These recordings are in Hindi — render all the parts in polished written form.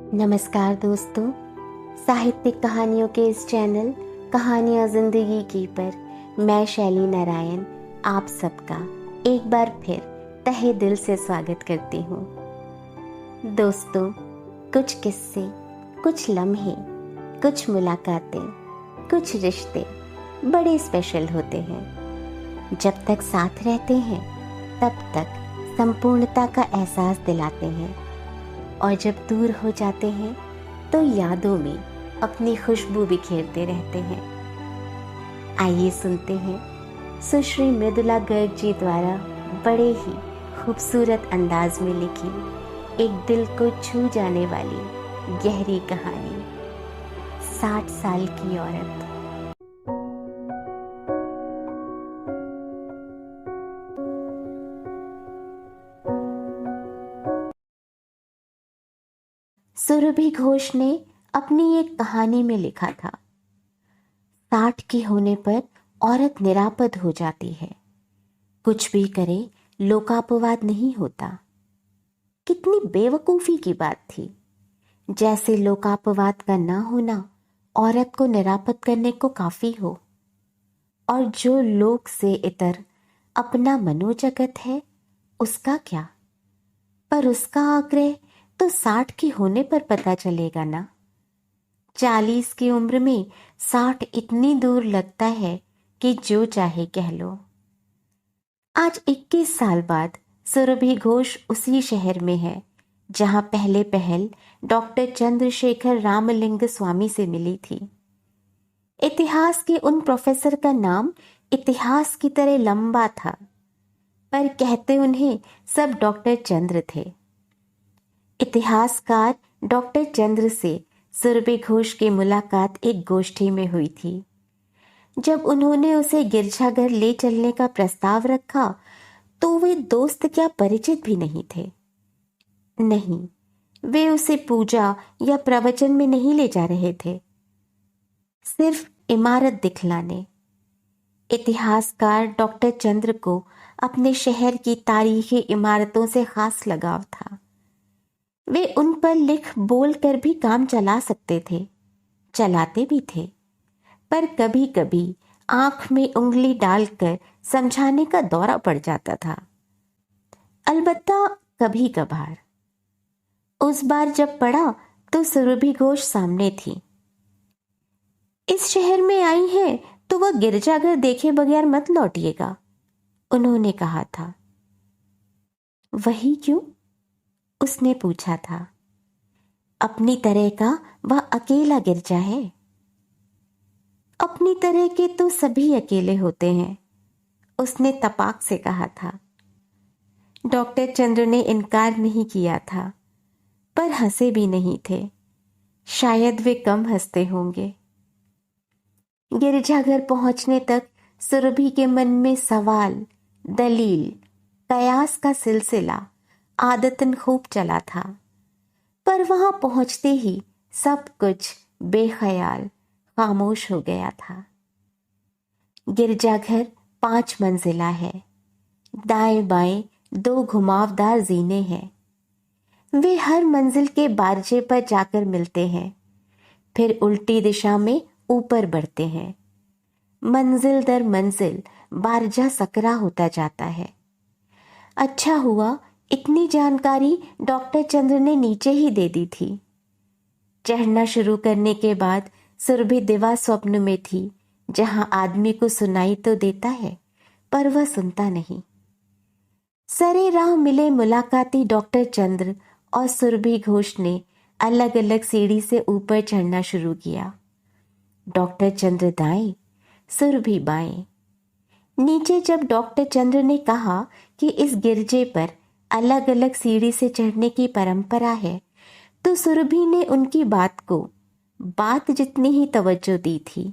नमस्कार दोस्तों, साहित्यिक कहानियों के इस चैनल कहानियाँ जिंदगी की पर मैं शैली नारायण आप सबका एक बार फिर तहे दिल से स्वागत करती हूँ। दोस्तों, कुछ किस्से, कुछ लम्हे, कुछ मुलाकातें, कुछ रिश्ते बड़े स्पेशल होते हैं। जब तक साथ रहते हैं तब तक संपूर्णता का एहसास दिलाते हैं और जब दूर हो जाते हैं तो यादों में अपनी खुशबू बिखेरते रहते हैं। आइए सुनते हैं सुश्री मृदुला गर्ग जी द्वारा बड़े ही खूबसूरत अंदाज में लिखी एक दिल को छू जाने वाली गहरी कहानी, 60 साल की औरत। सुरभि घोष ने अपनी एक कहानी में लिखा था, 60 की होने पर औरत निरापद हो जाती है, कुछ भी करे लोकापवाद नहीं होता। कितनी बेवकूफी की बात थी, जैसे लोकापवाद का ना होना औरत को निरापद करने को काफी हो। और जो लोक से इतर अपना मनोजगत है उसका क्या, पर उसका आग्रह तो 60 की होने पर पता चलेगा ना। 40 की उम्र में 60 इतनी दूर लगता है कि जो चाहे कह लो। आज 21 साल बाद सुरभि घोष उसी शहर में है जहां पहले पहल डॉक्टर चंद्रशेखर रामलिंग स्वामी से मिली थी। इतिहास के उन प्रोफेसर का नाम इतिहास की तरह लंबा था, पर कहते उन्हें सब डॉक्टर चंद्र थे। इतिहासकार डॉक्टर चंद्र से सुरभि घोष की मुलाकात एक गोष्ठी में हुई थी। जब उन्होंने उसे गिरजाघर ले चलने का प्रस्ताव रखा तो वे दोस्त क्या परिचित भी नहीं थे। नहीं, वे उसे पूजा या प्रवचन में नहीं ले जा रहे थे, सिर्फ इमारत दिखलाने। इतिहासकार डॉक्टर चंद्र को अपने शहर की तारीखी इमारतों से खास लगाव था। वे उन पर लिख बोल कर भी काम चला सकते थे, चलाते भी थे, पर कभी कभी आंख में उंगली डालकर समझाने का दौरा पड़ जाता था। अलबत्ता कभी कभार। उस बार जब पड़ा तो सुरभि घोष सामने थी। इस शहर में आई हैं तो वह गिरजाघर देखे बगैर मत लौटिएगा, उन्होंने कहा था। वही क्यों, उसने पूछा था। अपनी तरह का वह अकेला गिरजा है। अपनी तरह के तो सभी अकेले होते हैं, उसने तपाक से कहा था। डॉक्टर चंद्र ने इनकार नहीं किया था, पर हंसे भी नहीं थे। शायद वे कम हंसते होंगे। गिरजाघर पहुंचने तक सुरभि के मन में सवाल, दलील, कयास का सिलसिला आदतन खूब चला था, पर वहां पहुंचते ही सब कुछ बेख्याल खामोश हो गया था। गिरजाघर 5 मंजिला है, दाएं बाएं 2 घुमावदार जीने हैं। वे हर मंजिल के बारजे पर जाकर मिलते हैं, फिर उल्टी दिशा में ऊपर बढ़ते हैं। मंजिल दर मंजिल बारजा सकरा होता जाता है। अच्छा हुआ इतनी जानकारी डॉक्टर चंद्र ने नीचे ही दे दी थी। चढ़ना शुरू करने के बाद सुरभि दिवा स्वप्न में थी, जहां आदमी को सुनाई तो देता है पर वह सुनता नहीं। सरे राह मिले मुलाकाती डॉक्टर चंद्र और सुरभि घोष ने अलग अलग सीढ़ी से ऊपर चढ़ना शुरू किया। डॉक्टर चंद्र दाएं, सुरभि बाएं। नीचे जब डॉक्टर चंद्र ने कहा कि इस गिरजे पर अलग अलग सीढ़ी से चढ़ने की परंपरा है, तो सुरभि ने उनकी बात को बात जितनी ही तवज्जो दी थी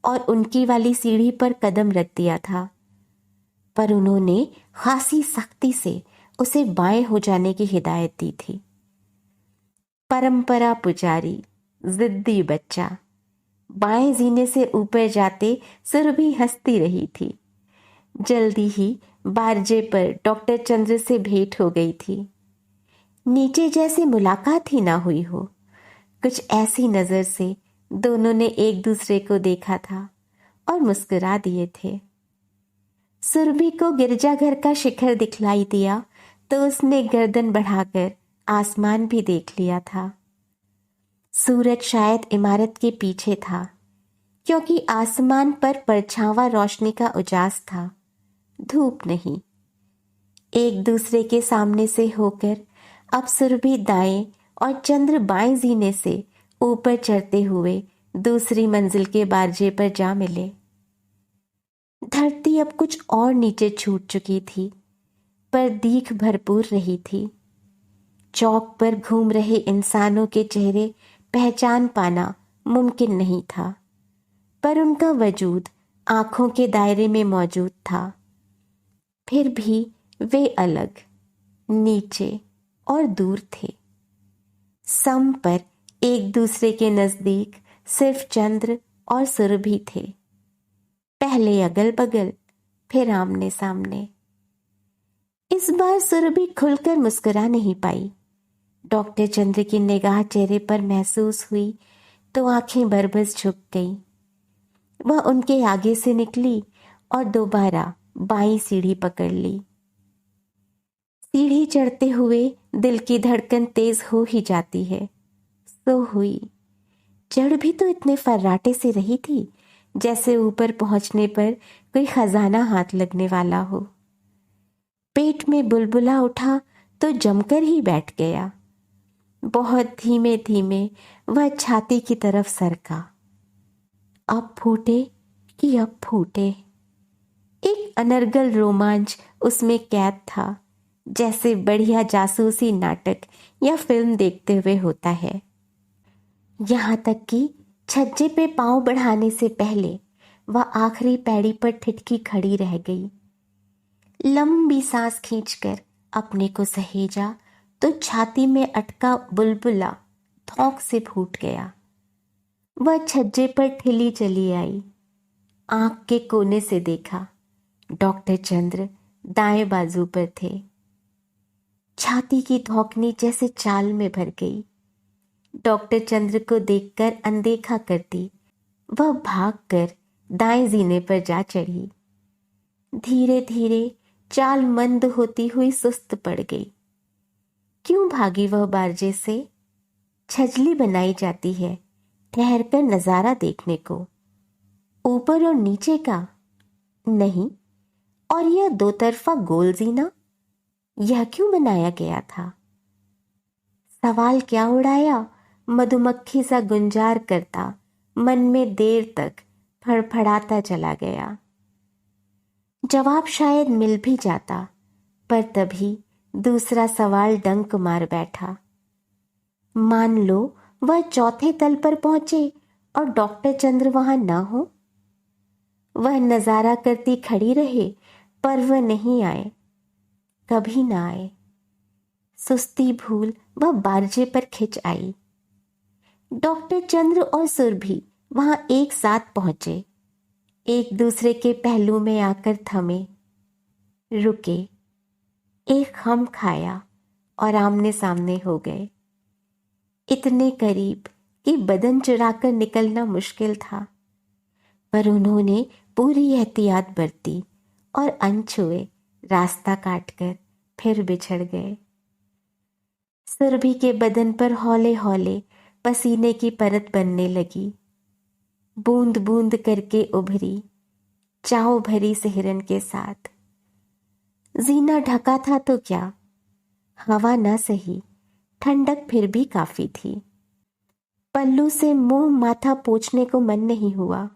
और उनकी वाली सीढ़ी पर कदम रख दिया था, पर उन्होंने खासी सख्ती से उसे बाएं हो जाने की हिदायत दी थी। परंपरा पुजारी, जिद्दी बच्चा। बाएं जीने से ऊपर जाते सुरभि हंसती रही थी। जल्दी ही बारजे पर डॉक्टर चंद्र से भेंट हो गई थी। नीचे जैसे मुलाकात ही ना हुई हो, कुछ ऐसी नजर से दोनों ने एक दूसरे को देखा था और मुस्कुरा दिए थे। सुरभि को गिरजाघर का शिखर दिखलाई दिया तो उसने गर्दन बढ़ाकर आसमान भी देख लिया था। सूरज शायद इमारत के पीछे था, क्योंकि आसमान पर परछावा रोशनी का उजास था, धूप नहीं। एक दूसरे के सामने से होकर अब सुरभि दाएं और चंद्र बाएं जीने से ऊपर चढ़ते हुए दूसरी मंजिल के बारजे पर जा मिले। धरती अब कुछ और नीचे छूट चुकी थी, पर दीख भरपूर रही थी। चौक पर घूम रहे इंसानों के चेहरे पहचान पाना मुमकिन नहीं था, पर उनका वजूद आंखों के दायरे में मौजूद था। फिर भी वे अलग, नीचे और दूर थे। सम पर एक दूसरे के नजदीक सिर्फ चंद्र और सुरभि थे, पहले अगल बगल, फिर आमने सामने। इस बार सुरभि खुलकर मुस्कुरा नहीं पाई। डॉक्टर चंद्र की निगाह चेहरे पर महसूस हुई तो आंखें बरबस झुक गईं। वह उनके आगे से निकली और दोबारा बाईं सीढ़ी पकड़ ली। सीढ़ी चढ़ते हुए दिल की धड़कन तेज हो ही जाती है, सो हुई। चढ़ भी तो इतने फर्राटे से रही थी जैसे ऊपर पहुंचने पर कोई खजाना हाथ लगने वाला हो। पेट में बुलबुला उठा तो जमकर ही बैठ गया। बहुत धीमे धीमे वह छाती की तरफ सरका। अब फूटे कि अब फूटे। एक अनर्गल रोमांच उसमें कैद था, जैसे बढ़िया जासूसी नाटक या फिल्म देखते हुए होता है। यहाँ तक कि छज्जे पे पांव बढ़ाने से पहले वह आखिरी पैड़ी पर ठिठकी खड़ी रह गई। लंबी सांस खींचकर अपने को सहेजा तो छाती में अटका बुलबुला थौक से फूट गया। वह छज्जे पर ठिली चली आई। आंख के कोने से देखा, डॉक्टर चंद्र दाएं बाजू पर थे। छाती की धौकनी जैसे चाल में भर गई। डॉक्टर चंद्र को देखकर अनदेखा करती वह भागकर दाएं जीने पर जा चढ़ी। धीरे धीरे चाल मंद होती हुई सुस्त पड़ गई। क्यों भागी वह बारजे से? छजली बनाई जाती है ठहर कर नजारा देखने को, ऊपर और नीचे का नहीं। और यह दो तरफा गोल जीना, यह क्यों बनाया गया था? सवाल क्या उड़ाया मधुमक्खी सा गुंजार करता मन में देर तक फड़फड़ाता चला गया। जवाब शायद मिल भी जाता, पर तभी दूसरा सवाल डंक मार बैठा। मान लो वह चौथे तल पर पहुंचे और डॉक्टर चंद्र वहां ना हो। वह नजारा करती खड़ी रहे, पर वह नहीं आए, कभी ना आए। सुस्ती भूल वह बारजे पर खिंच आई। डॉक्टर चंद्र और सुरभि वहां एक साथ पहुंचे, एक दूसरे के पहलू में आकर थमे, रुके, एक खम खाया और आमने सामने हो गए। इतने करीब कि बदन चुराकर निकलना मुश्किल था, पर उन्होंने पूरी एहतियात बरती और अनछुए रास्ता काटकर फिर बिछड़ गए। सुरभि के बदन पर हौले हौले पसीने की परत बनने लगी, बूंद बूंद करके उभरी, चाव भरी सिहरन के साथ। जीना ढका था तो क्या, हवा न सही, ठंडक फिर भी काफी थी। पल्लू से मुंह माथा पोंछने को मन नहीं हुआ।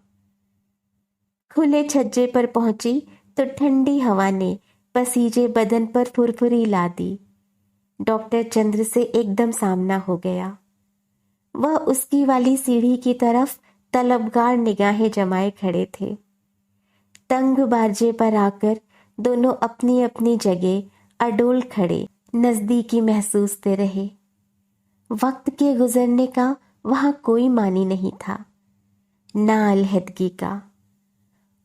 खुले छज्जे पर पहुंची तो ठंडी हवा ने पसीजे बदन पर फुरफुरी ला दी। डॉक्टर चंद्र से एकदम सामना हो गया। वह उसकी वाली सीढ़ी की तरफ तलबगार निगाहें जमाए खड़े थे। तंग बारजे पर आकर दोनों अपनी अपनी जगह अडोल खड़े नजदीकी महसूसते रहे। वक्त के गुजरने का वहां कोई मानी नहीं था, ना अलहदगी का।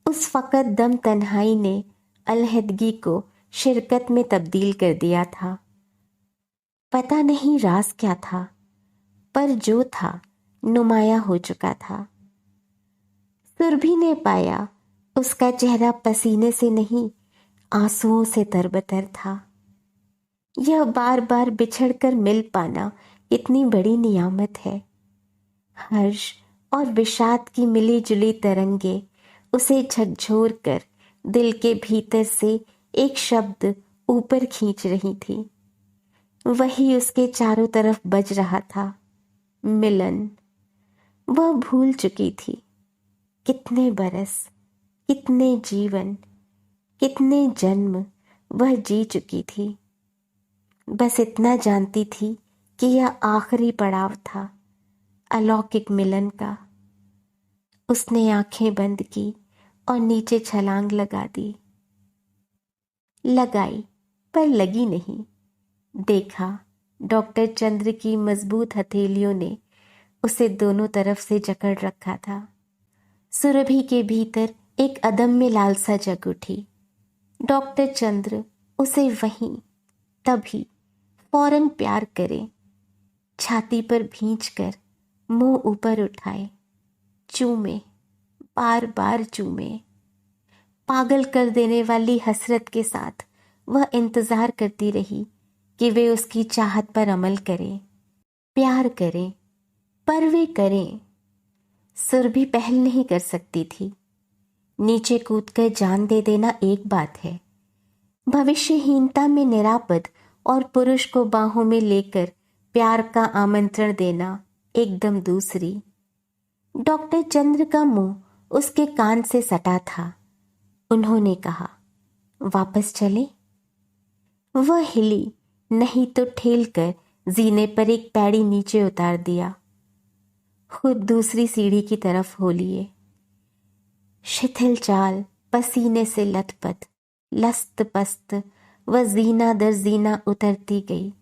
उस फकत दम तन्हाई ने अलहदगी को शिरकत में तब्दील कर दिया था। पता नहीं राज क्या था, पर जो था नुमाया हो चुका था। सुरभि ने पाया उसका चेहरा पसीने से नहीं, आंसुओं से तरबतर था। यह बार बार बिछड़कर मिल पाना कितनी बड़ी नियामत है। हर्ष और विषाद की मिली जुली तरंगे उसे झकझोर कर दिल के भीतर से एक शब्द ऊपर खींच रही थी। वही उसके चारों तरफ बज रहा था, मिलन। वह भूल चुकी थी कितने बरस, कितने जीवन, कितने जन्म वह जी चुकी थी। बस इतना जानती थी कि यह आखिरी पड़ाव था अलौकिक मिलन का। उसने आंखें बंद की और नीचे छलांग लगा दी। लगाई पर लगी नहीं। देखा, डॉक्टर चंद्र की मजबूत हथेलियों ने उसे दोनों तरफ से जकड़ रखा था। सुरभि के भीतर एक अदम्य लालसा जग उठी। डॉक्टर चंद्र उसे वहीं, तभी, फौरन प्यार करे, छाती पर भींचकर मुंह ऊपर उठाए, चूमे, बार बार चूमे। पागल कर देने वाली हसरत के साथ वह इंतजार करती रही कि वे उसकी चाहत पर अमल करें, प्यार करें, पर वे करें। सुरभि पहल नहीं कर सकती थी। नीचे कूदकर जान दे देना एक बात है, भविष्यहीनता में निरापद और पुरुष को बाहों में लेकर प्यार का आमंत्रण देना एकदम दूसरी। डॉक्टर चंद्र का मुंह उसके कान से सटा था। उन्होंने कहा, वापस चले? वह हिली नहीं तो ठेल कर जीने पर एक पैड़ी नीचे उतार दिया। खुद दूसरी सीढ़ी की तरफ हो लिए। शिथिल चाल, पसीने से लथपथ, लस्त पस्त वह जीना दर जीना उतरती गई।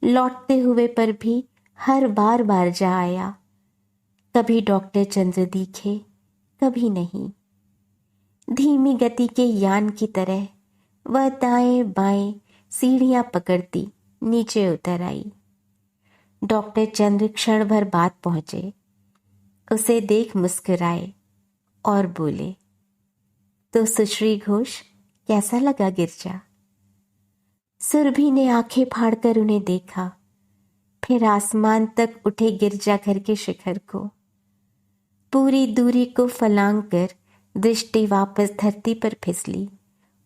लौटते हुए पर भी हर बार बार जा आया। कभी डॉक्टर चंद्र दिखे, कभी नहीं। धीमी गति के यान की तरह वह दाएं बाएं सीढ़ियां पकड़ती नीचे उतर आई। डॉक्टर चंद्र क्षण भर बाद पहुंचे, उसे देख मुस्कुराए और बोले, तो सुश्री घोष, कैसा लगा गिरजा? सुरभि ने आंखें फाड़कर उन्हें देखा, फिर आसमान तक उठे गिरजाघर के शिखर को। पूरी दूरी को फलांग कर दृष्टि वापस धरती पर फिसली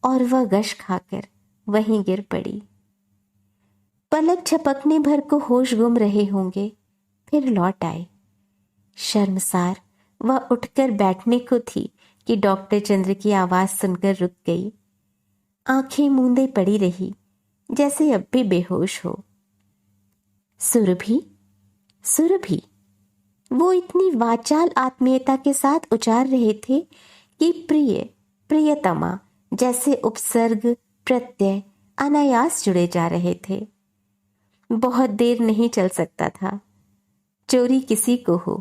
और वह गश खाकर वहीं गिर पड़ी। पलक झपकने भर को होश गुम रहे होंगे, फिर लौट आए। शर्मसार वह उठकर बैठने को थी कि डॉक्टर चंद्र की आवाज सुनकर रुक गई। आंखें मूंदे पड़ी रही, जैसे अब भी बेहोश हो। सुरभि, सुरभि, वो इतनी वाचाल आत्मीयता के साथ उचार रहे थे कि प्रिय, प्रियतमा जैसे उपसर्ग प्रत्यय अनायास जुड़े जा रहे थे। बहुत देर नहीं चल सकता था। चोरी किसी को हो,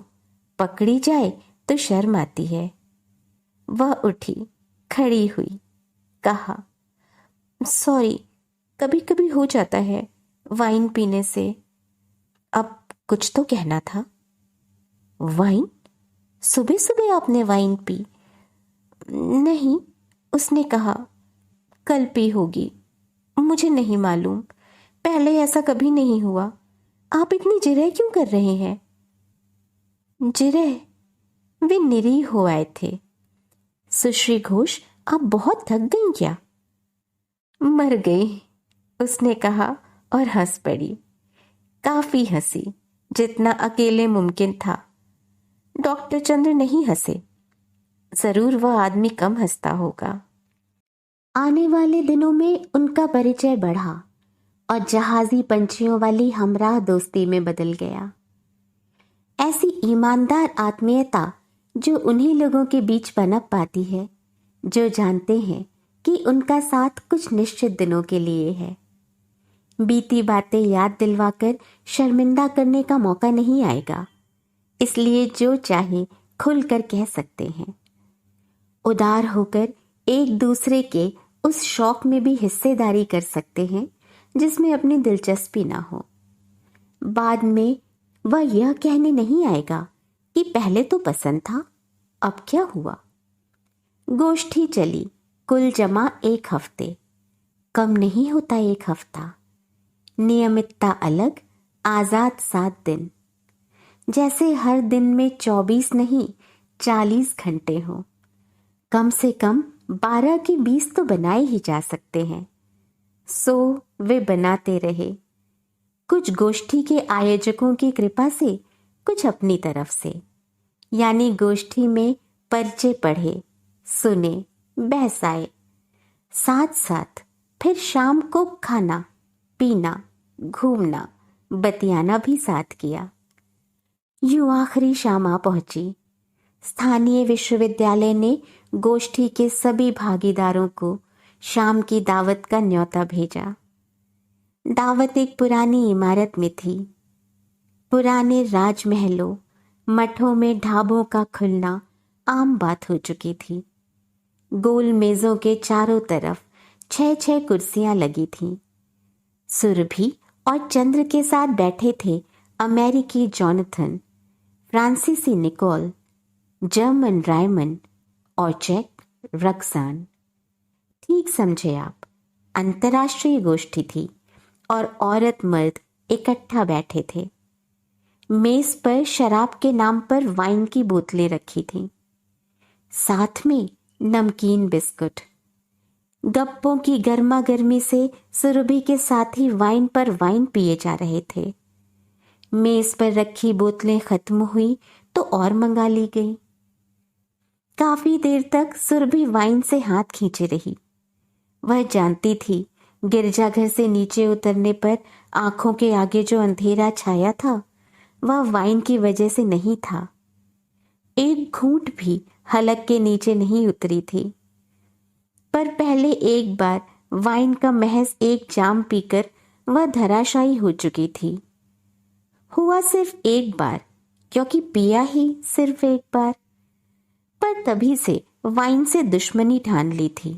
पकड़ी जाए तो शर्म आती है। वह उठी, खड़ी हुई, कहा, सॉरी, कभी कभी हो जाता है वाइन पीने से। अब कुछ तो कहना था। वाइन? सुबह सुबह आपने वाइन पी? नहीं, उसने कहा, कल पी होगी, मुझे नहीं मालूम, पहले ऐसा कभी नहीं हुआ। आप इतनी जिरह क्यों कर रहे हैं? जिरह? वे निरीह हो आए थे। सुश्री घोष, आप बहुत थक गई क्या? मर गई, उसने कहा और हंस पड़ी। काफी हंसी, जितना अकेले मुमकिन था। डॉक्टर चंद्र नहीं हंसे। जरूर वह आदमी कम हंसता होगा। आने वाले दिनों में उनका परिचय बढ़ा और जहाजी पंछियों वाली हमराह दोस्ती में बदल गया। ऐसी ईमानदार आत्मीयता जो उन्हीं लोगों के बीच पनप पाती है जो जानते हैं कि उनका साथ कुछ निश्चित दिनों के लिए है। बीती बातें याद दिलवाकर शर्मिंदा करने का मौका नहीं आएगा, इसलिए जो चाहे खुलकर कह सकते हैं। उदार होकर एक दूसरे के उस शौक में भी हिस्सेदारी कर सकते हैं जिसमें अपनी दिलचस्पी ना हो। बाद में वह यह कहने नहीं आएगा कि पहले तो पसंद था, अब क्या हुआ। गोष्ठी चली, कुल जमा 1 हफ्ते। कम नहीं होता 1 हफ्ता। नियमितता अलग, आजाद 7 दिन। जैसे हर दिन में 24 नहीं 40 घंटे हो। कम से कम 12 की 20 तो बनाए ही जा सकते हैं। सो वे बनाते रहे, कुछ गोष्ठी के आयोजकों की कृपा से, कुछ अपनी तरफ से। यानी गोष्ठी में परिचय पढ़े, सुने, बहसाए, साथ साथ फिर शाम को खाना पीना, घूमना, बतियाना भी साथ किया। यूं आखिरी शाम आ पहुंची। स्थानीय विश्वविद्यालय ने गोष्ठी के सभी भागीदारों को शाम की दावत का न्योता भेजा। दावत एक पुरानी इमारत में थी। पुराने राजमहलों, मठों में ढाबों का खुलना आम बात हो चुकी थी। गोल मेजों के चारों तरफ 6-6 कुर्सियां लगी थीं। सुरभि और चंद्र के साथ बैठे थे अमेरिकी जॉनथन, फ्रांसीसी निकोल, जर्मन रायमन और चेक रक्सान। ठीक समझे आप, अंतर्राष्ट्रीय गोष्ठी थी और औरत मर्द इकट्ठा बैठे थे। मेज पर शराब के नाम पर वाइन की बोतलें रखी थीं, साथ में नमकीन बिस्कुट। गप्पों की गर्मा गर्मी से सुरभि के साथी वाइन पर वाइन पिए जा रहे थे। मेज पर रखी बोतलें खत्म हुई तो और मंगा ली गई। काफी देर तक सुरभि वाइन से हाथ खींचे रही। वह जानती थी गिरजाघर से नीचे उतरने पर आंखों के आगे जो अंधेरा छाया था वह वाइन की वजह से नहीं था। एक घूंट भी हलक के नीचे नहीं उतरी थी। पर पहले एक बार वाइन का महज एक जाम पीकर वह धराशायी हो चुकी थी। हुआ सिर्फ एक बार, क्योंकि पिया ही सिर्फ एक बार। पर तभी से वाइन से दुश्मनी ठान ली थी।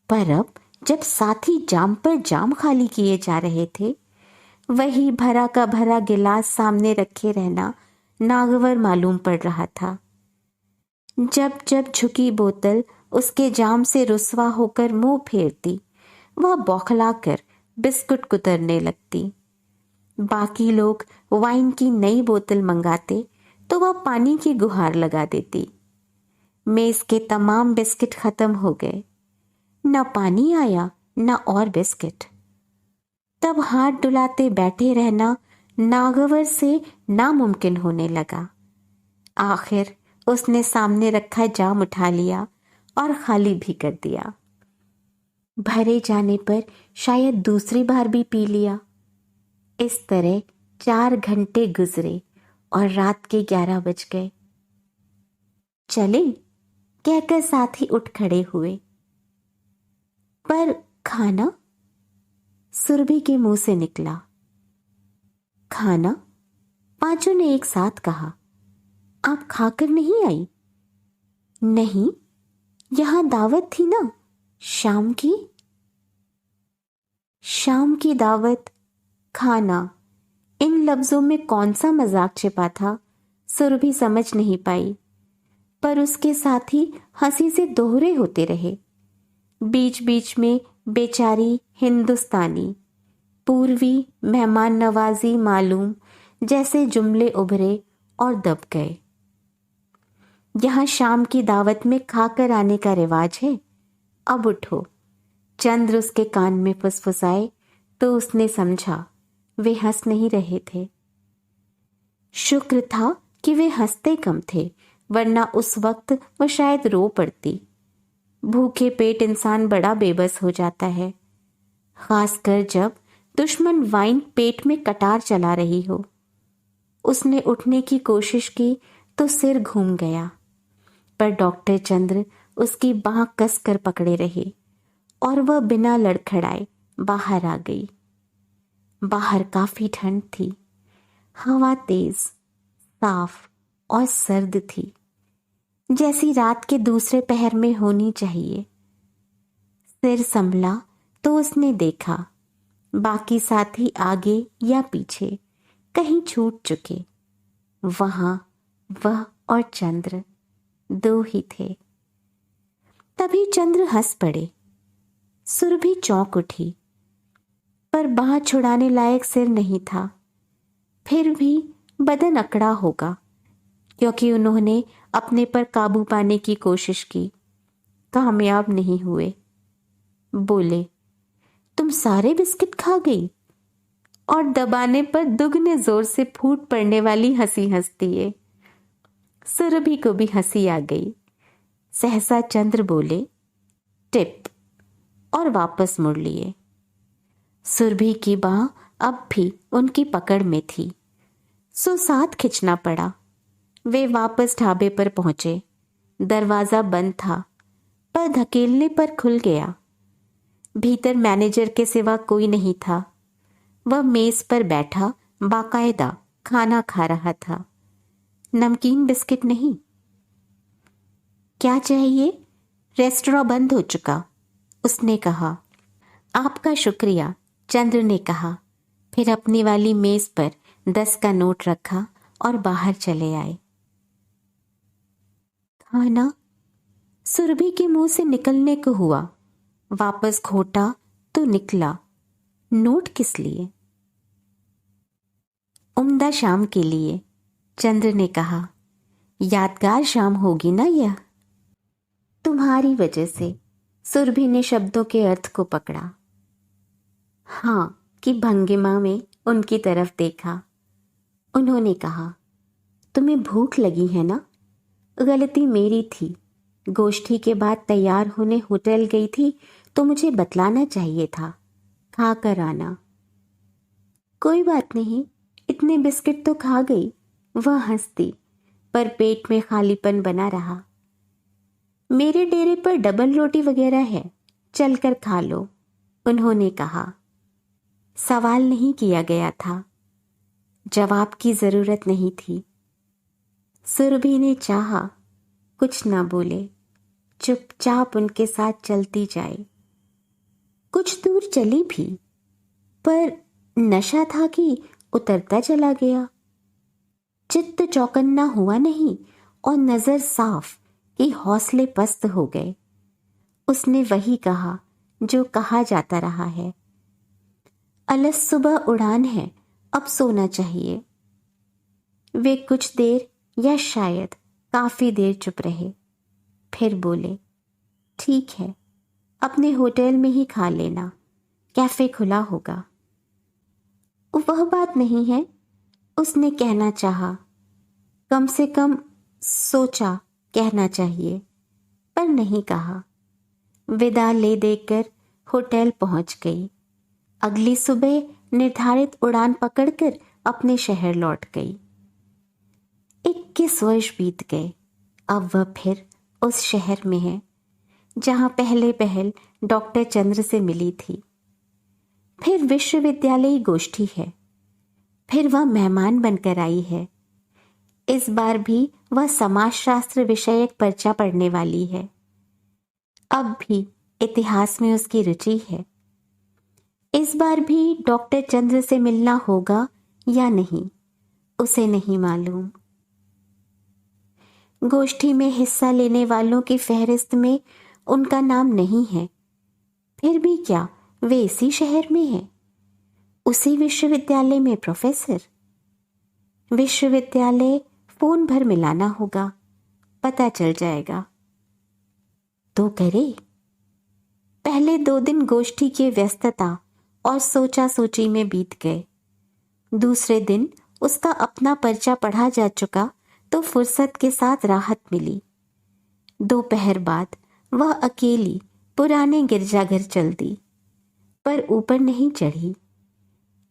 पर अब जब साथी जाम पर जाम खाली किए जा रहे थे, वही भरा का भरा गिलास सामने रखे रहना नागवर मालूम पड़ रहा था। जब जब झुकी बोतल उसके जाम से रुस्वा होकर मुंह फेरती, वह बौखलाकर बिस्कुट कुतरने लगती। बाकी लोग वाइन की नई बोतल मंगाते तो वह पानी की गुहार लगा देती। मेज के तमाम बिस्किट खत्म हो गए। न पानी आया न और बिस्किट। तब हाथ डुलाते बैठे रहना नागवर से नामुमकिन होने लगा। आखिर उसने सामने रखा जाम उठा लिया और खाली भी कर दिया। भरे जाने पर शायद दूसरी बार भी पी लिया। इस तरह 4 घंटे गुजरे और रात के 11 बज गए। चले कहकर साथी उठ खड़े हुए। पर खाना? सुरभि के मुंह से निकला। खाना? पांचों ने एक साथ कहा। आप खाकर नहीं आई? नहीं, यहां दावत थी ना, शाम की। शाम की दावत, खाना, इन लफ्जों में कौन सा मजाक छिपा था सुरभि समझ नहीं पाई। पर उसके साथी हंसी से दोहरे होते रहे। बीच बीच में बेचारी हिंदुस्तानी पूर्वी मेहमान नवाजी मालूम जैसे जुमले उभरे और दब गए। यहां शाम की दावत में खाकर आने का रिवाज है, अब उठो। चंद्र उसके कान में फुसफुसाए तो उसने समझा वे हंस नहीं रहे थे। शुक्र था कि वे हंसते कम थे, वरना उस वक्त वो शायद रो पड़ती। भूखे पेट इंसान बड़ा बेबस हो जाता है, खासकर जब दुश्मन वाइन पेट में कटार चला रही हो। उसने उठने की कोशिश की तो सिर घूम गया, पर डॉक्टर चंद्र उसकी बांह कस कर पकड़े रहे और वह बिना लड़खड़ाए बाहर आ गई। बाहर काफी ठंड थी, हवा तेज, साफ और सर्द थी, जैसी रात के दूसरे पहर में होनी चाहिए। सिर संभला तो उसने देखा बाकी साथी आगे या पीछे कहीं छूट चुके। वहां वह और चंद्र दो ही थे। तभी चंद्र हंस पड़े। सुरभि चौंक उठी, पर बाह छुड़ाने लायक सिर नहीं था। फिर भी बदन अकड़ा होगा, क्योंकि उन्होंने अपने पर काबू पाने की कोशिश की, कामयाब नहीं हुए। बोले, तुम सारे बिस्किट खा गई? और दबाने पर दुगने जोर से फूट पड़ने वाली हंसी हंस दिए। सुरभि को भी हंसी आ गई। सहसा चंद्र बोले, टिप, और वापस मुड़ लिए। सुरभि की बाह अब भी उनकी पकड़ में थी, सो साथ खिंचना पड़ा। वे वापस ढाबे पर पहुंचे। दरवाजा बंद था, पर धकेलने पर खुल गया। भीतर मैनेजर के सिवा कोई नहीं था। वह मेज पर बैठा बाकायदा खाना खा रहा था, नमकीन बिस्किट नहीं। क्या चाहिए? रेस्टोरेंट बंद हो चुका, उसने कहा। आपका शुक्रिया, चंद्र ने कहा। फिर अपनी वाली मेज पर 10 का नोट रखा और बाहर चले आए। खाना सुरभि के मुंह से निकलने को हुआ। वापस घोटा तो निकला, नोट किस लिए? उम्दा शाम के लिए, चंद्र ने कहा। यादगार शाम होगी ना यह? तुम्हारी वजह से। सुरभि ने शब्दों के अर्थ को पकड़ा। हाँ की भंगिमा में उनकी तरफ देखा। उन्होंने कहा, तुम्हें भूख लगी है ना? गलती मेरी थी। गोष्ठी के बाद तैयार होने होटल गई थी तो मुझे बतलाना चाहिए था। खा कर आना। कोई बात नहीं, इतने बिस्किट तो खा गई। वह हंसती, पर पेट में खालीपन बना रहा। मेरे डेरे पर डबल रोटी वगैरह है, चलकर खा लो, उन्होंने कहा। सवाल नहीं किया गया था, जवाब की जरूरत नहीं थी। सुरभि ने चाहा कुछ ना बोले, चुपचाप उनके साथ चलती जाए। कुछ दूर चली भी, पर नशा था कि उतरता चला गया। चित्त चौकन्ना हुआ नहीं और नजर साफ कि हौसले पस्त हो गए। उसने वही कहा जो कहा जाता रहा है, अलस सुबह उड़ान है, अब सोना चाहिए। वे कुछ देर या शायद काफी देर चुप रहे, फिर बोले, ठीक है, अपने होटल में ही खा लेना, कैफे खुला होगा। वह बात नहीं है, उसने कहना चाहा। कम से कम सोचा कहना चाहिए, पर नहीं कहा। विदा ले देकर होटल पहुंच गई। अगली सुबह निर्धारित उड़ान पकड़कर अपने शहर लौट गई। 21 वर्ष बीत गए। अब वह फिर उस शहर में है जहां पहले पहल डॉक्टर चंद्र से मिली थी। फिर विश्वविद्यालय गोष्ठी है। फिर वह मेहमान बनकर आई है। इस बार भी वह समाजशास्त्र विषयक पर्चा पढ़ने वाली है। अब भी इतिहास में उसकी रुचि है। इस बार भी डॉक्टर चंद्र से मिलना होगा या नहीं, उसे नहीं मालूम। गोष्ठी में हिस्सा लेने वालों की फहरिस्त में उनका नाम नहीं है। फिर भी क्या वे इसी शहर में हैं, उसी विश्वविद्यालय में प्रोफेसर? विश्वविद्यालय फोन भर मिलाना होगा, पता चल जाएगा। तो करे। पहले 2 दिन गोष्ठी की व्यस्तता और सोचा सोची में बीत गए। दूसरे दिन उसका अपना पर्चा पढ़ा जा चुका तो फुर्सत के साथ राहत मिली। दोपहर बाद वह अकेली पुराने गिरजाघर चल दी, पर ऊपर नहीं चढ़ी।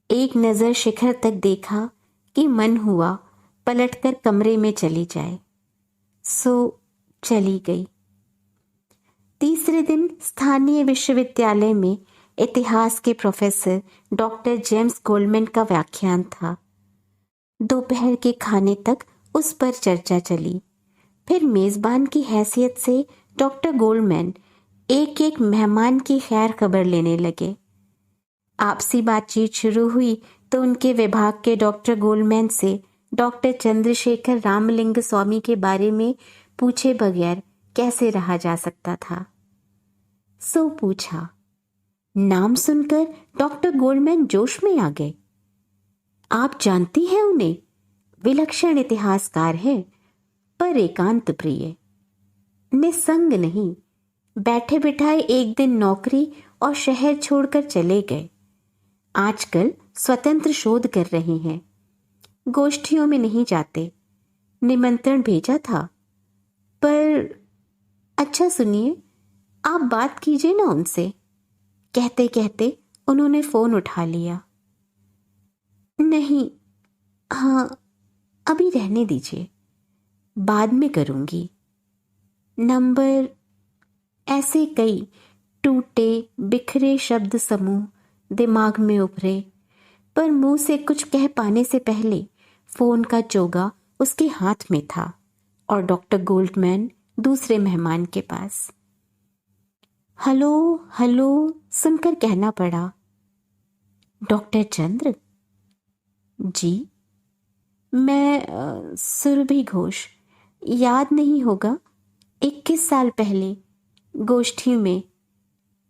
एक नजर शिखर तक देखा कि मन हुआ पलटकर कमरे में चली जाए, सो चली गई। तीसरे दिन स्थानीय विश्वविद्यालय में इतिहास के प्रोफेसर डॉक्टर जेम्स गोल्डमैन का व्याख्यान था। दोपहर के खाने तक उस पर चर्चा चली। फिर मेजबान की हैसियत से डॉक्टर गोल्डमैन एक एक मेहमान की खैर खबर लेने लगे। आपसी बातचीत शुरू हुई तो उनके विभाग के डॉक्टर गोल्डमैन से डॉक्टर चंद्रशेखर रामलिंग स्वामी के बारे में पूछे बगैर कैसे रहा जा सकता था। सो पूछा। नाम सुनकर डॉक्टर गोल्डमैन जोश में आ गए। आप जानती हैं उन्हें? विलक्षण इतिहासकार हैं, पर एकांत प्रिय, निसंग नहीं। बैठे बिठाए एक दिन नौकरी और शहर छोड़कर चले गए। आजकल स्वतंत्र शोध कर रहे हैं। गोष्ठियों में नहीं जाते। निमंत्रण भेजा था, पर अच्छा सुनिए, आप बात कीजिए ना उनसे। कहते कहते उन्होंने फोन उठा लिया। नहीं, हाँ, अभी रहने दीजिए, बाद में करूंगी। नंबर। ऐसे कई टूटे बिखरे शब्द समूह दिमाग में उभरे, पर मुंह से कुछ कह पाने से पहले फोन का चोगा उसके हाथ में था और डॉक्टर गोल्डमैन दूसरे मेहमान के पास। हेलो हेलो सुनकर कहना पड़ा। डॉक्टर चंद्र जी, मैं सुरभि घोष, याद नहीं होगा, 21 साल पहले गोष्ठी में।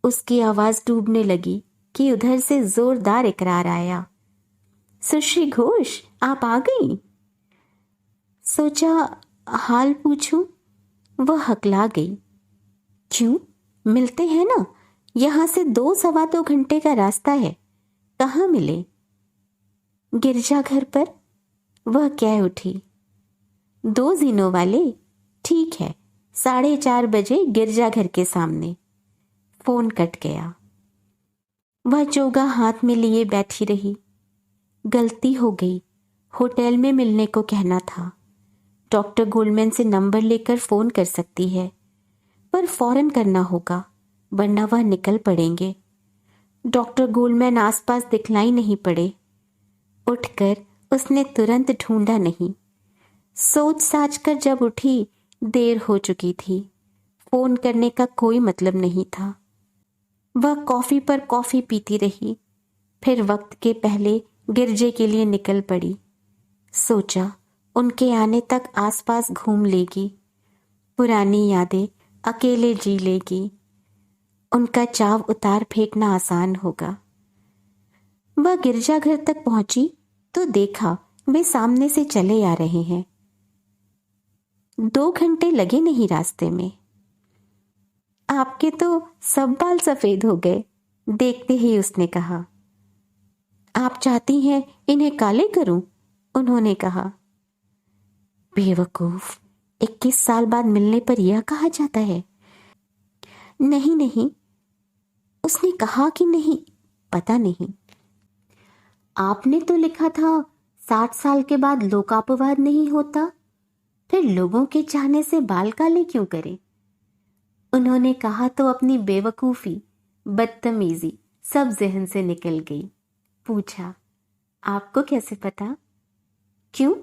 उसकी आवाज डूबने लगी कि उधर से जोरदार इकरार आया। सुश्री घोष, आप आ गई? सोचा हाल पूछूं। वह हकला गई। क्यों, मिलते हैं ना, यहां से 2-2.25 घंटे का रास्ता है। कहाँ मिले? गिरजाघर पर, वह कह उठी। 2 जीनों वाले? ठीक है, 4:30 बजे गिरजाघर के सामने। फोन कट गया। वह चोगा हाथ में लिए बैठी रही। गलती हो गई, होटल में मिलने को कहना था। डॉक्टर गोल्डमैन से नंबर लेकर फोन कर सकती है, पर फौरन करना होगा, वरना वह निकल पड़ेंगे। डॉक्टर गोल्डमैन आसपास दिखलाई नहीं पड़े। उठकर उसने तुरंत ढूंढा नहीं। सोच साच कर जब उठी, देर हो चुकी थी। फोन करने का कोई मतलब नहीं था। वह कॉफी पर कॉफी पीती रही, फिर वक्त के पहले गिरजे के लिए निकल पड़ी। सोचा उनके आने तक आसपास घूम लेगी, पुरानी यादें अकेले जी लेगी। उनका चाव उतार फेंकना आसान होगा। वह गिरजाघर तक पहुंची तो देखा वे सामने से चले आ रहे हैं। 2 घंटे लगे नहीं रास्ते में। आपके तो सब बाल सफेद हो गए, देखते ही उसने कहा। आप चाहती हैं इन्हें काले करूं? उन्होंने कहा। बेवकूफ, 21 साल बाद मिलने पर यह कहा जाता है? नहीं नहीं, उसने कहा कि नहीं, पता नहीं। आपने तो लिखा था 60 साल के बाद लोकापवाद नहीं होता, फिर लोगों के चाहने से बाल काले क्यों करें? उन्होंने कहा तो अपनी बेवकूफी, बदतमीजी सब जहन से निकल गई। पूछा, आपको कैसे पता? क्यों,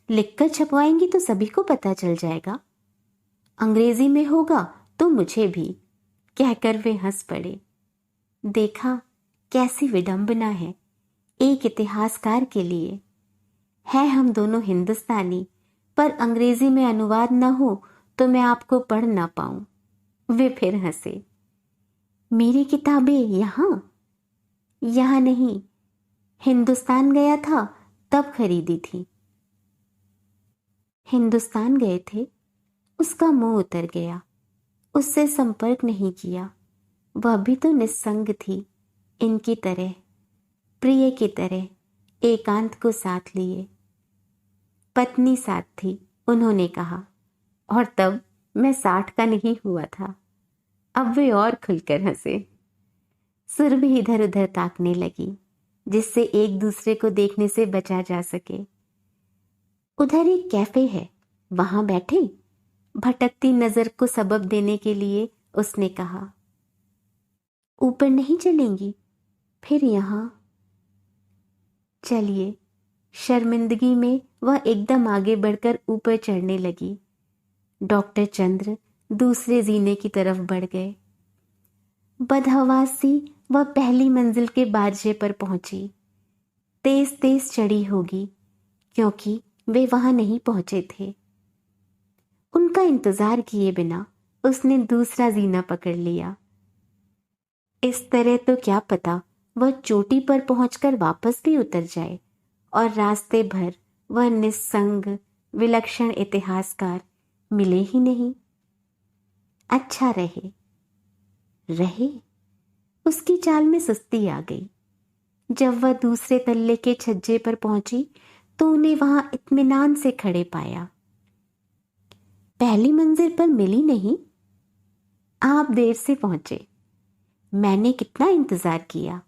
लिखकर छपवाएंगी तो सभी को पता चल जाएगा। अंग्रेजी में होगा तो मुझे भी, कहकर वे हंस पड़े। देखा कैसी विडंबना है एक इतिहासकार के लिए। है हम दोनों हिंदुस्तानी, पर अंग्रेजी में अनुवाद न हो तो मैं आपको पढ़ ना पाऊं। वे फिर हंसे। मेरी किताबें यहाँ नहीं, हिंदुस्तान गया था तब खरीदी थी। हिंदुस्तान गए थे? उसका मुंह उतर गया। उससे संपर्क नहीं किया। वह भी तो निस्संग थी, इनकी तरह, प्रिय की तरह, एकांत को साथ लिए। पत्नी साथ थी, उन्होंने कहा, और तब मैं 60 का नहीं हुआ था। अब वे और खुलकर हंसे। सुर भी इधर उधर ताकने लगी, जिससे एक दूसरे को देखने से बचा जा सके। उधर एक कैफे है, वहां बैठे? भटकती नजर को सबब देने के लिए उसने कहा। ऊपर नहीं चलेंगी? फिर यहां चलिए। शर्मिंदगी में वह एकदम आगे बढ़कर ऊपर चढ़ने लगी। डॉक्टर चंद्र दूसरे जीने की तरफ बढ़ गए। बदहवास सी वह पहली मंजिल के बारजे पर पहुंची। तेज तेज चढ़ी होगी, क्योंकि वे वहां नहीं पहुंचे थे। उनका इंतजार किए बिना उसने दूसरा जीना पकड़ लिया। इस तरह तो क्या पता वह चोटी पर पहुंचकर वापस भी उतर जाए और रास्ते भर वह निस्संग विलक्षण इतिहासकार मिले ही नहीं। अच्छा रहे रहे उसकी चाल में सुस्ती आ गई। जब वह दूसरे तल्ले के छज्जे पर पहुंची तो उन्हें वहां इत्मीनान से खड़े पाया। पहली मंजिल पर मिली नहीं। आप देर से पहुंचे। मैंने कितना इंतजार किया।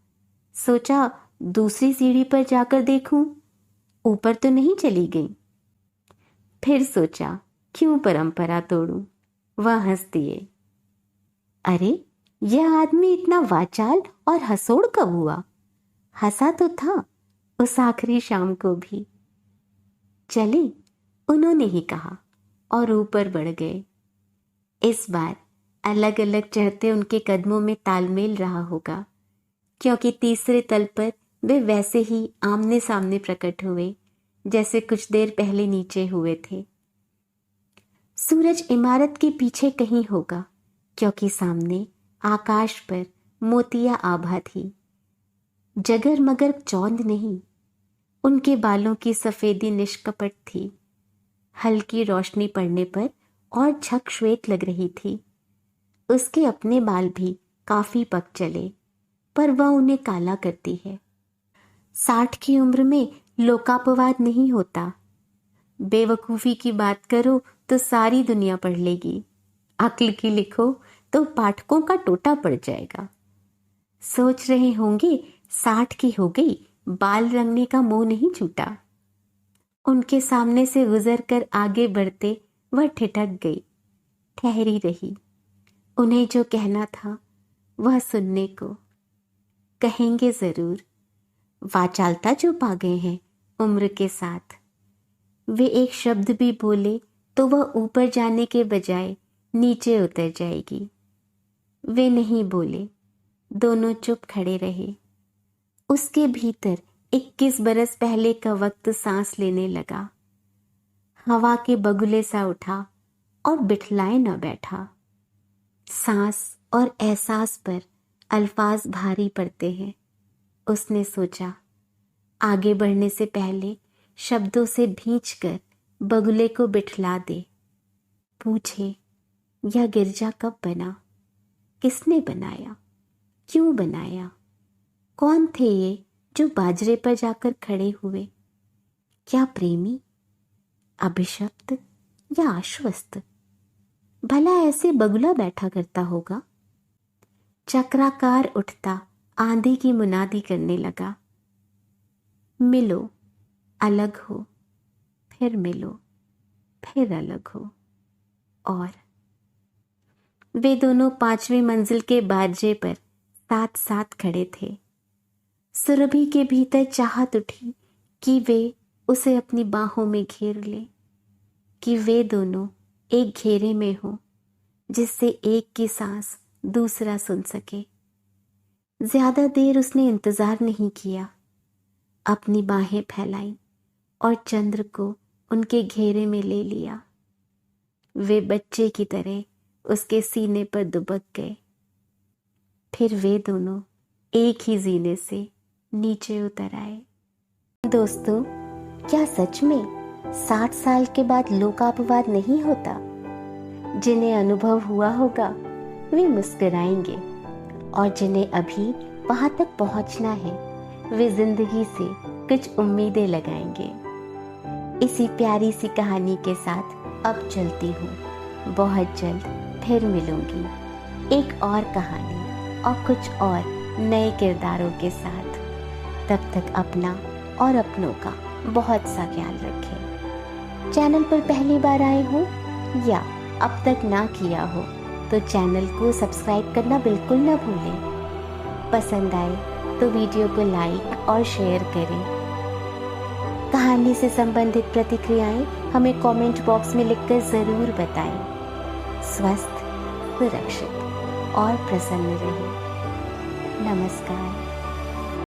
सोचा दूसरी सीढ़ी पर जाकर देखूं, ऊपर तो नहीं चली गई। फिर सोचा क्यों परंपरा तोड़ूं। वह हंस दिए। अरे यह आदमी इतना वाचाल और हंसोड़ कब हुआ? हंसा तो था उस आखिरी शाम को भी। चले, उन्होंने ही कहा और ऊपर बढ़ गए। इस बार अलग अलग चढ़ते उनके कदमों में तालमेल रहा होगा, क्योंकि तीसरे तल पर वे वैसे ही आमने सामने प्रकट हुए जैसे कुछ देर पहले नीचे हुए थे। सूरज इमारत के पीछे कहीं होगा, क्योंकि सामने आकाश पर मोतिया आभा थी। जगर मगर चौंद नहीं। उनके बालों की सफेदी निष्कपट थी। हल्की रोशनी पड़ने पर और झक श्वेत लग रही थी। उसके अपने बाल भी काफी पक चले, पर वह उन्हें काला करती है। 60 की उम्र में लोकापवाद नहीं होता। बेवकूफी की बात करो तो सारी दुनिया पढ़ लेगी। अक्ल की लिखो तो पाठकों का टोटा पड़ जाएगा। सोच रहे होंगे 60 की हो गई, बाल रंगने का मोह नहीं छूटा। उनके सामने से गुजर कर आगे बढ़ते वह ठिठक गई, ठहरी रही। उन्हें जो कहना था वह सुनने को। कहेंगे जरूर। वाचालता जो पा गए हैं उम्र के साथ। वे एक शब्द भी बोले तो वह ऊपर जाने के बजाय नीचे उतर जाएगी। वे नहीं बोले, दोनों चुप खड़े रहे। उसके भीतर 21 बरस पहले का वक्त सांस लेने लगा। हवा के बगुले सा उठा और बिठलाए न बैठा। सांस और एहसास पर अल्फाज भारी पड़ते हैं। उसने सोचा, आगे बढ़ने से पहले शब्दों से भींचकर बगुले को बिठला दे। पूछे, यह गिरजा कब बना? किसने बनाया? क्यों बनाया? कौन थे ये जो बाजरे पर जाकर खड़े हुए? क्या प्रेमी, अभिशप्त या आश्वस्त? भला ऐसे बगुला बैठा करता होगा? चक्राकार उठता आंधी की मुनादी करने लगा। मिलो, अलग हो, फिर मिलो, फिर अलग हो। और वे दोनों 5वीं मंजिल के बारजे पर साथ साथ खड़े थे। सुरभि के भीतर चाहत उठी कि वे उसे अपनी बाहों में घेर ले, कि वे दोनों एक घेरे में हो जिससे एक की सांस दूसरा सुन सके। ज्यादा देर उसने इंतजार नहीं किया। अपनी बाहें फैलाई और चंद्र को उनके घेरे में ले लिया। वे बच्चे की तरह उसके सीने पर दुबक गए। फिर वे दोनों एक ही जीने से नीचे उतर आए। दोस्तों, क्या सच में 60 साल के बाद लोकापवाद नहीं होता? जिन्हें अनुभव हुआ होगा वे मुस्कुराएंगे, और जिन्हें अभी वहां तक पहुंचना है वे जिंदगी से कुछ उम्मीदें लगाएंगे। इसी प्यारी सी कहानी के साथ अब चलती हूँ। बहुत जल्द फिर मिलूंगी एक और कहानी और कुछ और नए किरदारों के साथ। तब तक अपना और अपनों का बहुत सा ख्याल रखें। चैनल पर पहली बार आए हो या अब तक ना किया हो तो चैनल को सब्सक्राइब करना बिल्कुल ना भूलें। पसंद आए तो वीडियो को लाइक और शेयर करें। कहानी से संबंधित प्रतिक्रियाएं हमें कमेंट बॉक्स में लिखकर ज़रूर बताएं। स्वस्थ, सुरक्षित और प्रसन्न रहें। नमस्कार।